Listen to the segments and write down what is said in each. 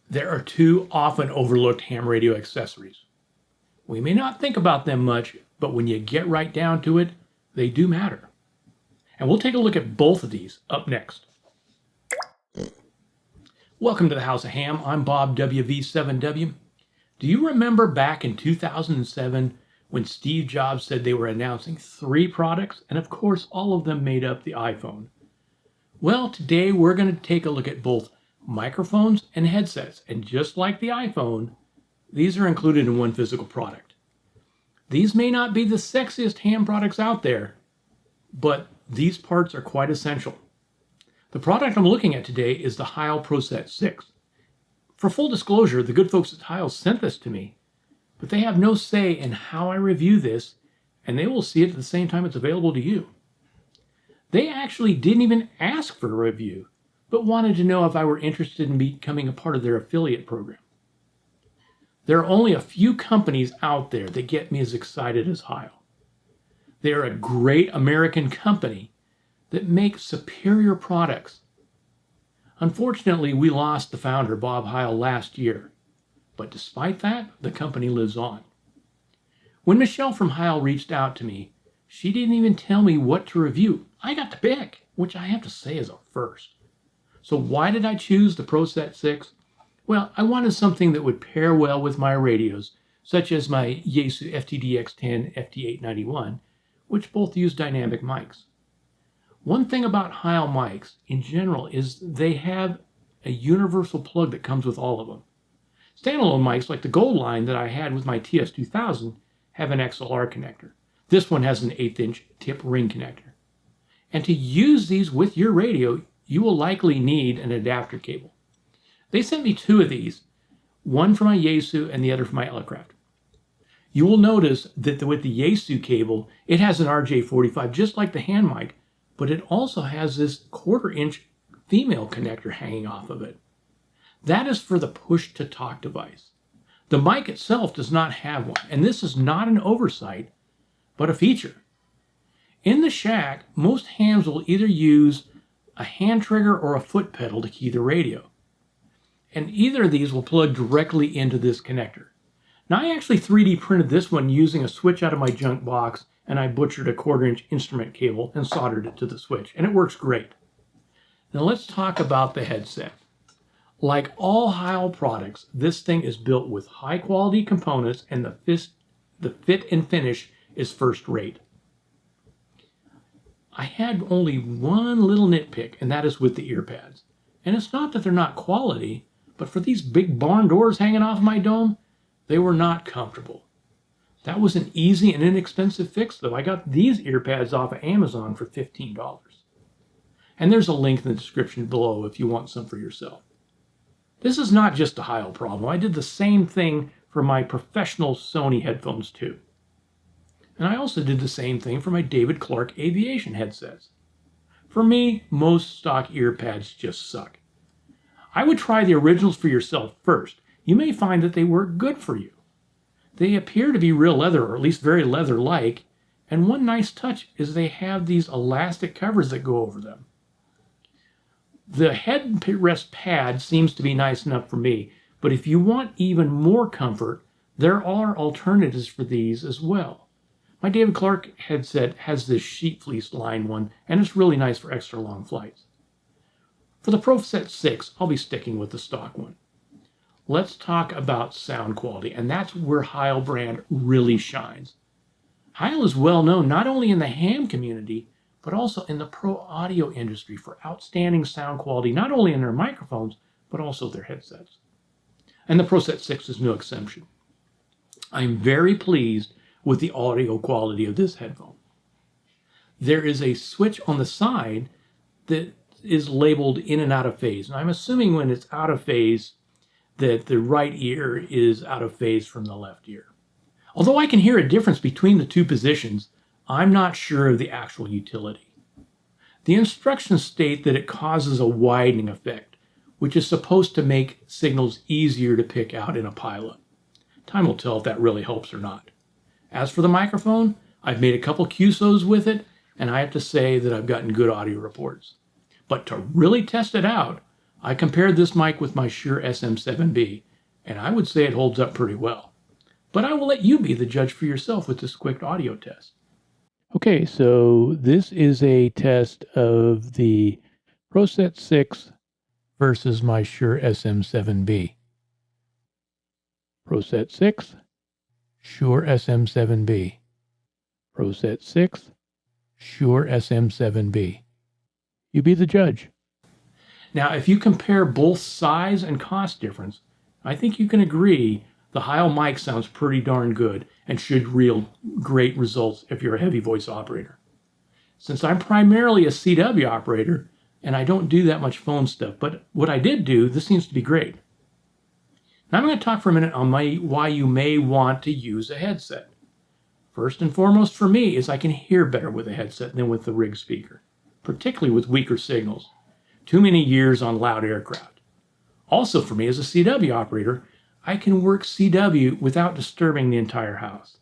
There are two often overlooked ham radio accessories. We may not think about them much, but when you get right down to it, they do matter. And we'll take a look at both of these up next. Welcome to the House of Ham. I'm Bob WV7W. Do you remember back in 2007 when Steve Jobs said they were announcing 3 products, and of course all of them made up the iPhone? Well, today we're going to take a look at both microphones and headsets, and just like the iPhone, these are included in one physical product. These may not be the sexiest ham products out there, but these parts are quite essential. The product I'm looking at today is the Heil Proset 6. For full disclosure, the good folks at Heil sent this to me, but they have no say in how I review this, and they will see it at the same time it's available to you. They actually didn't even ask for a review, but wanted to know if I were interested in becoming a part of their affiliate program. There are only a few companies out there that get me as excited as Heil. They are a great American company that makes superior products. Unfortunately, we lost the founder, Bob Heil, last year, but despite that, the company lives on. When Michelle from Heil reached out to me, she didn't even tell me what to review. I got to pick, which I have to say is a first. So why did I choose the Proset 6? Well, I wanted something that would pair well with my radios, such as my Yaesu FTDX10 FT891, which both use dynamic mics. One thing about Heil mics in general is they have a universal plug that comes with all of them. Standalone mics like the Gold line that I had with my TS2000 have an XLR connector. This one has an 1/8" tip ring connector. And to use these with your radio, you will likely need an adapter cable. They sent me 2 of these, one for my Yaesu and the other for my Elecraft. You will notice that with the Yaesu cable, it has an RJ45 just like the hand mic, but it also has this 1/4" female connector hanging off of it. That is for the push-to-talk device. The mic itself does not have one, and this is not an oversight, but a feature. In the shack, most hams will either use a hand trigger or a foot pedal to key the radio. And either of these will plug directly into this connector. Now I actually 3D printed this one using a switch out of my junk box, and I butchered a 1/4" instrument cable and soldered it to the switch, and it works great. Now let's talk about the headset. Like all Heil products, this thing is built with high quality components, and the fit and finish is first rate. I had only one little nitpick, and that is with the ear pads. And it's not that they're not quality, but for these big barn doors hanging off my dome, they were not comfortable. That was an easy and inexpensive fix, though. I got these ear pads off of Amazon for $15. And there's a link in the description below if you want some for yourself. This is not just a Heil problem. I did the same thing for my professional Sony headphones too. And I also did the same thing for my David Clark aviation headsets. For me, most stock ear pads just suck. I would try the originals for yourself first. You may find that they work good for you. They appear to be real leather, or at least very leather-like, and one nice touch is they have these elastic covers that go over them. The headrest pad seems to be nice enough for me, but if you want even more comfort, there are alternatives for these as well. My David Clark headset has this sheet fleece lined one, and it's really nice for extra long flights. For the Proset 6, I'll be sticking with the stock one. Let's talk about sound quality, and that's where Heil brand really shines. Heil is well known not only in the ham community, but also in the pro audio industry for outstanding sound quality, not only in their microphones, but also their headsets. And the Proset 6 is no exception. I'm very pleased with the audio quality of this headphone. There is a switch on the side that is labeled in and out of phase. And I'm assuming when it's out of phase that the right ear is out of phase from the left ear. Although I can hear a difference between the 2 positions, I'm not sure of the actual utility. The instructions state that it causes a widening effect, which is supposed to make signals easier to pick out in a pilot. Time will tell if that really helps or not. As for the microphone, I've made a couple QSOs with it, and I have to say that I've gotten good audio reports. But to really test it out, I compared this mic with my Shure SM7B, and I would say it holds up pretty well. But I will let you be the judge for yourself with this quick audio test. Okay, so this is a test of the Proset 6 versus my Shure SM7B. Proset 6, Shure SM7B. Proset 6, Shure SM7B. You be the judge. Now, if you compare both size and cost difference, I think you can agree the Heil mic sounds pretty darn good and should yield great results if you're a heavy voice operator. Since I'm primarily a CW operator and I don't do that much phone stuff, but what I did do, this seems to be great. Now I'm going to talk for a minute on why you may want to use a headset. First and foremost for me is I can hear better with a headset than with the rig speaker, particularly with weaker signals. Too many years on loud aircraft. Also for me as a CW operator, I can work CW without disturbing the entire house.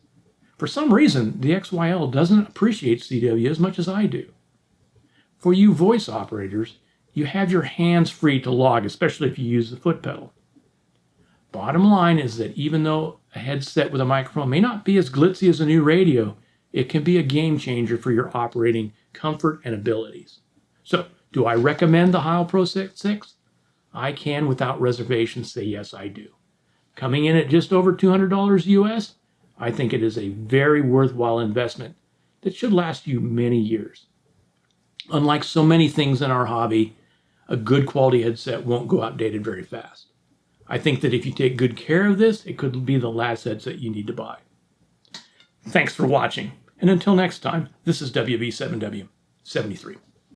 For some reason, the XYL doesn't appreciate CW as much as I do. For you voice operators, you have your hands free to log, especially if you use the foot pedal. Bottom line is that even though a headset with a microphone may not be as glitzy as a new radio, it can be a game changer for your operating comfort and abilities. So, do I recommend the Heil Proset 6? I can without reservation say yes, I do. Coming in at just over $200 US, I think it is a very worthwhile investment that should last you many years. Unlike so many things in our hobby, a good quality headset won't go outdated very fast. I think that if you take good care of this, it could be the last headset you need to buy. Thanks for watching, and until next time, this is WV7W73.